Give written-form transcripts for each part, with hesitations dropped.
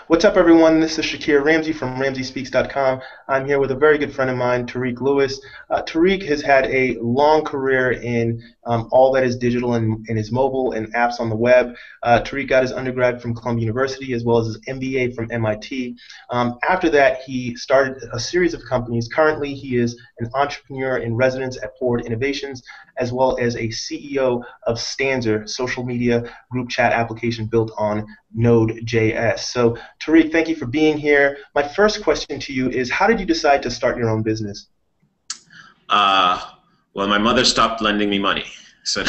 What's up, everyone? This is Shakir Ramsey from RamseySpeaksTV. I'm here with a very good friend of mine, Taariq Lewis. Taariq has had a long career in all that is digital and his mobile and apps on the web. Taariq got his undergrad from Columbia University as well as his MBA from MIT. After that, he started a series of companies. Currently, he is an entrepreneur in residence at Forward Innovations, as well as a CEO of Stanzr, social media group chat application built on Node.js. So, Taariq, thank you for being here. My first question to you is, how did you decide to start your own business? Well, my mother stopped lending me money. So,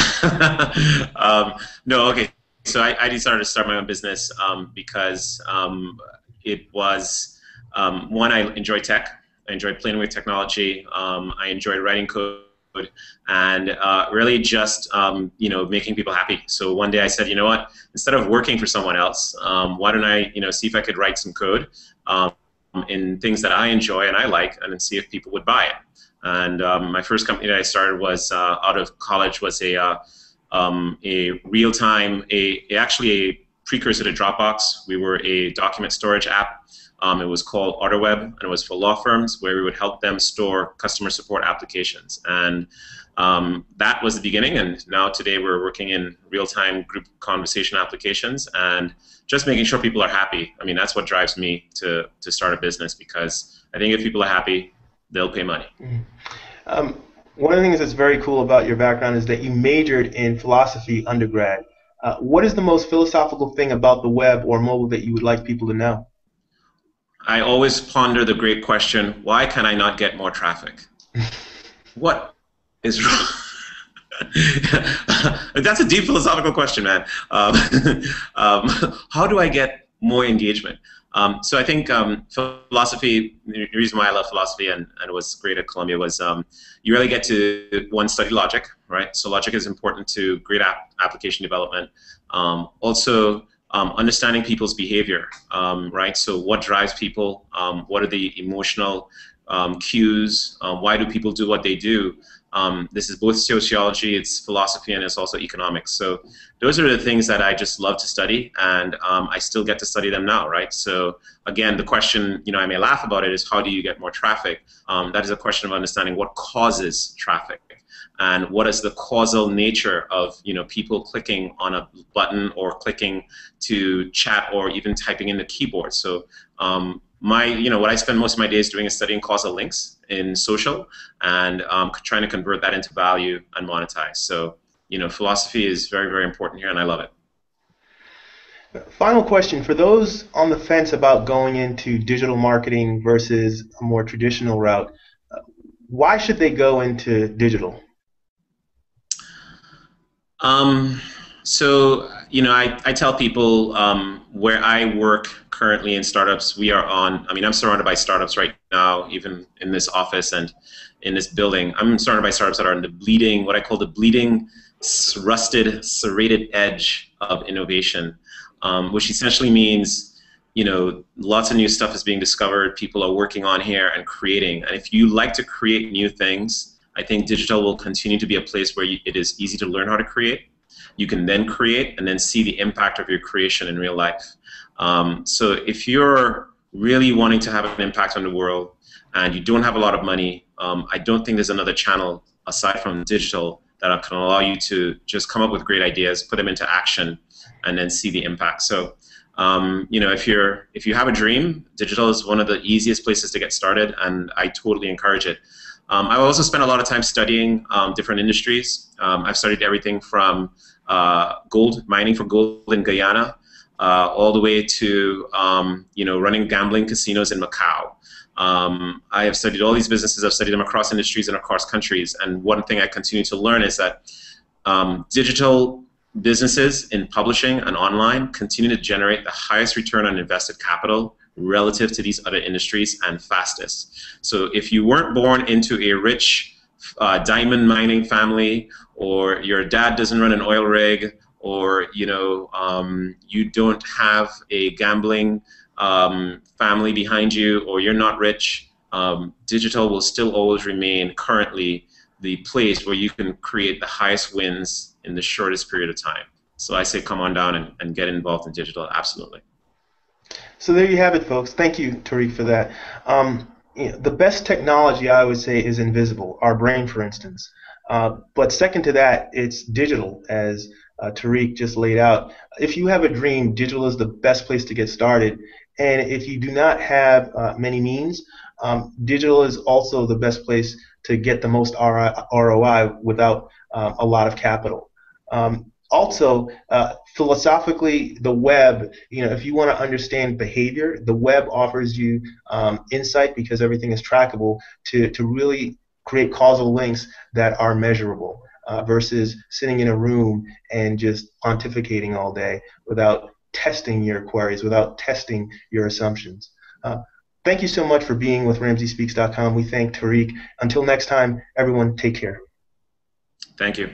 no, okay. So I decided to start my own business because it was, one, I enjoy tech. I enjoyed playing with technology. I enjoyed writing code. And really just making people happy. So one day I said, you know what, instead of working for someone else, why don't I see if I could write some code in things that I enjoy and I like, and then see if people would buy it. And my first company that I started was out of college, was a real-time, actually a precursor to Dropbox. We were a document storage app. It was called AutoWeb, and it was for law firms where we would help them store customer support applications. And that was the beginning, and now today we're working in real-time group conversation applications and just making sure people are happy. I mean, that's what drives me to start a business, because I think if people are happy, they'll pay money. One of the things that's very cool about your background is that you majored in philosophy undergrad. What is the most philosophical thing about the web or mobile that you would like people to know? I always ponder the great question, why can I not get more traffic? What is wrong? That's a deep philosophical question, man. How do I get more engagement? So I think philosophy, the reason why I love philosophy and was great at Columbia was you really get to, one, study logic, right? So logic is important to great application development. Also, understanding people's behavior, right? So what drives people? What are the emotional cues? Why do people do what they do? This is both sociology, it's philosophy, and it's also economics. So those are the things that I just love to study, and I still get to study them now, right? So again, the question, I may laugh about it, is how do you get more traffic? That is a question of understanding what causes traffic. And what is the causal nature of people clicking on a button or clicking to chat or even typing in the keyboard? So what I spend most of my days doing is studying causal links in social and trying to convert that into value and monetize. So philosophy is very, very important here, and I love it. Final question, for those on the fence about going into digital marketing versus a more traditional route, why should they go into digital? I tell people where I work currently in startups, I'm surrounded by startups right now, even in this office and in this building. I'm surrounded by startups that are in the bleeding, what I call the bleeding, rusted, serrated edge of innovation, which essentially means, lots of new stuff is being discovered, people are working on here and creating. And if you like to create new things, I think digital will continue to be a place where it is easy to learn how to create. You can then create and then see the impact of your creation in real life. So if you're really wanting to have an impact on the world and you don't have a lot of money, I don't think there's another channel aside from digital that can allow you to just come up with great ideas, put them into action, and then see the impact. So if you have a dream, digital is one of the easiest places to get started, and I totally encourage it. I also spent a lot of time studying different industries. I've studied everything from gold, mining for gold in Guyana, all the way to running gambling casinos in Macau. I have studied all these businesses. I've studied them across industries and across countries. And one thing I continue to learn is that digital businesses in publishing and online continue to generate the highest return on invested capital relative to these other industries, and fastest. So if you weren't born into a rich diamond mining family, or your dad doesn't run an oil rig, or you don't have a gambling family behind you, or you're not rich, digital will still always remain currently the place where you can create the highest wins in the shortest period of time. So I say come on down and get involved in digital, absolutely. So there you have it, folks. Thank you, Taariq, for that. The best technology, I would say, is invisible, our brain, for instance. But second to that, it's digital, as Taariq just laid out. If you have a dream, digital is the best place to get started. And if you do not have many means, digital is also the best place to get the most ROI without a lot of capital. Also, philosophically, the web, if you want to understand behavior, the web offers you insight because everything is trackable to really create causal links that are measurable versus sitting in a room and just pontificating all day without testing your queries, without testing your assumptions. Thank you so much for being with RamseySpeaks.com. We thank Taariq. Until next time, everyone, take care. Thank you.